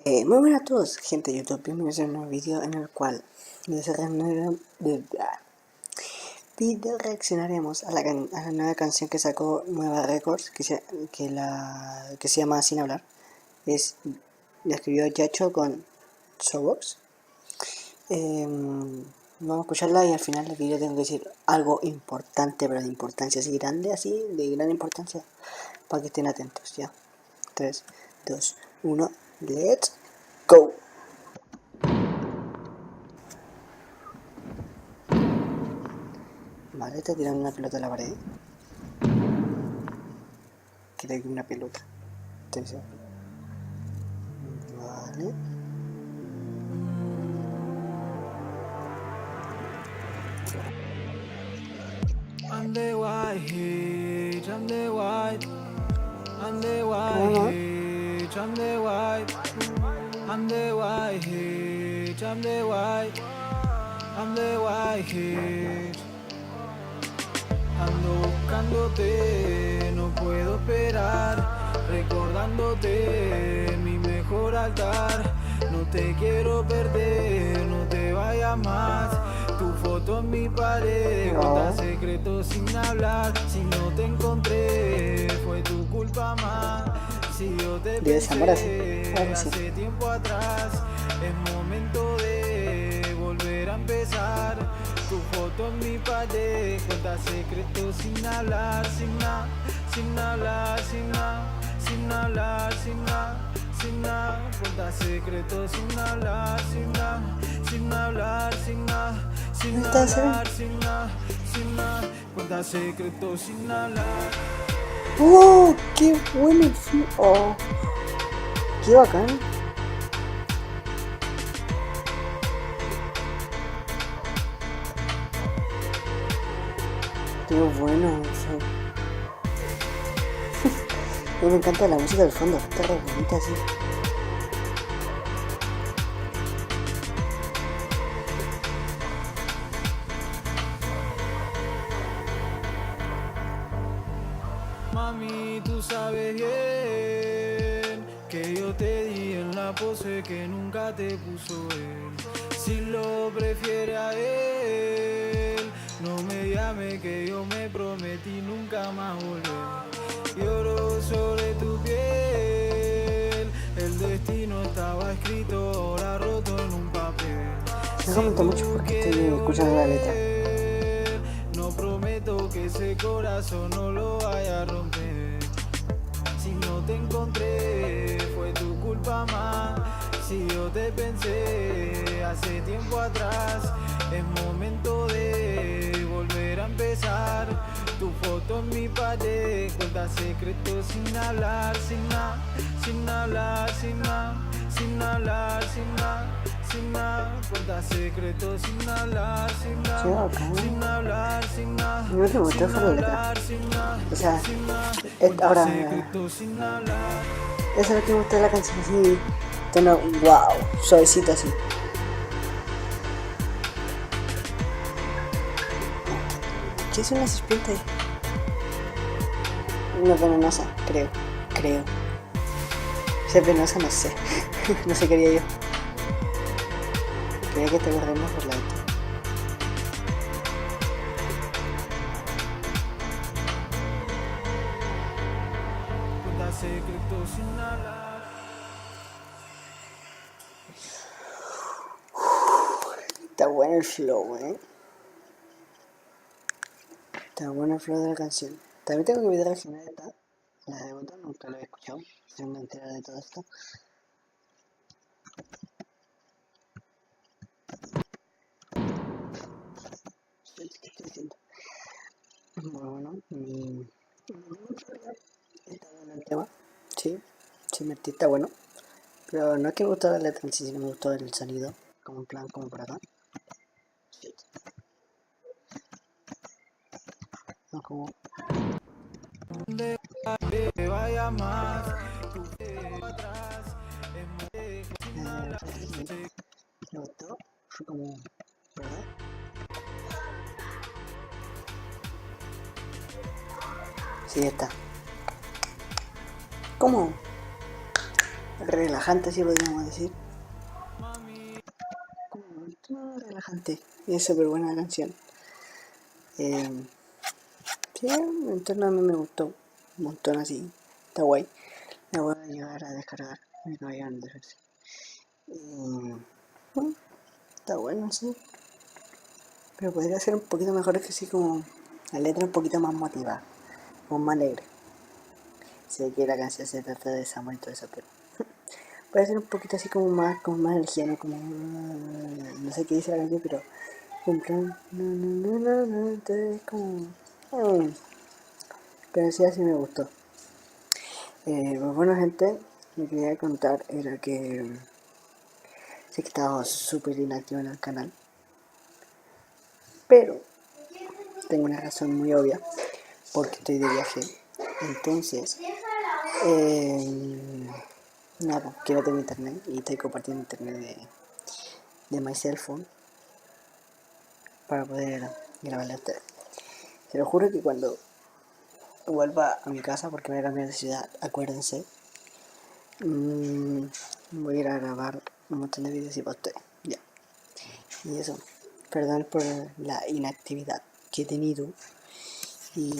Muy buenas a todos, gente de YouTube. Bienvenidos a un nuevo vídeo en el cual reaccionaremos a la nueva canción que sacó Nueva Records, que se llama Sin Hablar. La escribió Yacho con Sobox. Vamos a escucharla y al final del vídeo tengo que decir algo importante, pero de importancia así grande, de gran importancia, para que estén atentos. Ya, 3, 2, 1, let's go. Vale, está tirando una pelota a la pared. Quiere que una pelota. Entonces, vale. I'm the white, I'm the white, I'm the white, I'm the white, I'm the white, I'm the white, I'm the white. Ando buscándote, no puedo esperar, recordándote mi mejor altar. No te quiero perder, no te vayas más. Tu foto en mi pared, cuenta secretos sin hablar. Si no te encontré, fue tu culpa más. Si yo te pensé hace tiempo atrás, es momento de volver a empezar. Tu foto en mi pared, cuenta secretos sin hablar, sin nada, sin hablar, sin nada, sin hablar, sin nada, sin nada. Cuenta secretos sin hablar, sin nada, sin hablar, sin nada, sin hablar, sin nada, sin nada. Cuenta secretos sin hablar. ¡Oh! ¡Qué bueno! ¡Oh! ¡Qué bacán! ¡Qué bueno! Me encanta la música del fondo, está re bonita así. Mami, tú sabes bien que yo te di en la pose que nunca te puso él. Si lo prefiere a él, no me llame que yo me prometí nunca más volver. Lloro sobre tu piel, el destino estaba escrito, ahora roto en un papel. Me comenta mucho porque estoy escuchando la letra. No prometo que ese corazón no lo vaya a romper. Si no te encontré, fue tu culpa más. Si yo te pensé hace tiempo atrás, es momento de volver a empezar. Tu foto en mi pared, cuenta secretos sin hablar, sin nada, sin hablar, sin nada, sin hablar, sin nada, sin nada. Cuenta secretos sin hablar, sin nada, sin hablar, sin nada. Me gustó la letra. O sea, ahora eso es lo que me gusta de la canción, así, tono wow, suavecito así. ¿Qué es una serpiente ahí? Una venenosa, creo. Si es venenosa no sé. No sé qué haría yo. Quería que te guardemos por la letra. Secretos sin hablar. Está bueno el flow, Está bueno el flow de la canción. También tengo que ver la final de esta. La de Botón, nunca lo he escuchado. Estoy muy entera de todo esto. ¿Qué estoy diciendo? Bueno, está bueno el tema. Sí, está bueno. Pero no es que me gustara la letra en sí, sino me gustó el sonido. Como en plan, como por acá. No como... Vaya más. Me gustó. Fue como... ¿verdad? Sí, está. ¿Cómo? relajante, así podríamos decir. Relajante. Y es súper buena la canción. Sí, en torno a mí me gustó un montón así. Está guay. La voy a llevar a descargar. Me acaba de llegar de verse. Está bueno, sí. Pero podría ser un poquito mejor, es que sí, como la letra un poquito más motivada, como más alegre. Sé que la canción se trata de desamor y todo eso, pero puede ser un poquito así como más energía, ¿no? Como, no sé qué dice la canción, pero en plan, como, pero sí, así me gustó. Pues bueno, gente, lo que quería contar era que sé que estaba súper inactivo en el canal, pero tengo una razón muy obvia, porque estoy de viaje. Entonces, nada, quiero tener internet y estoy compartiendo internet de my cell phone para poder grabarle a ustedes. Se lo juro que cuando vuelva a mi casa, porque me voy a cambiar de ciudad, acuérdense, voy a ir a grabar un montón de videos y para ustedes. Ya. Y eso, perdón por la inactividad que he tenido. Y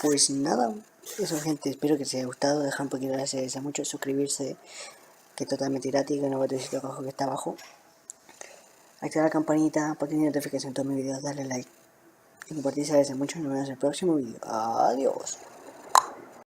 pues nada, eso gente, espero que os haya gustado, dejar un poquito de like si les gusta mucho, suscribirse, que es totalmente gratis, con el botoncito rojo que está abajo. Activar la campanita para tener notificación de todos mis videos, darle like y compartir si les gusta mucho. Nos vemos en el próximo video. Adiós.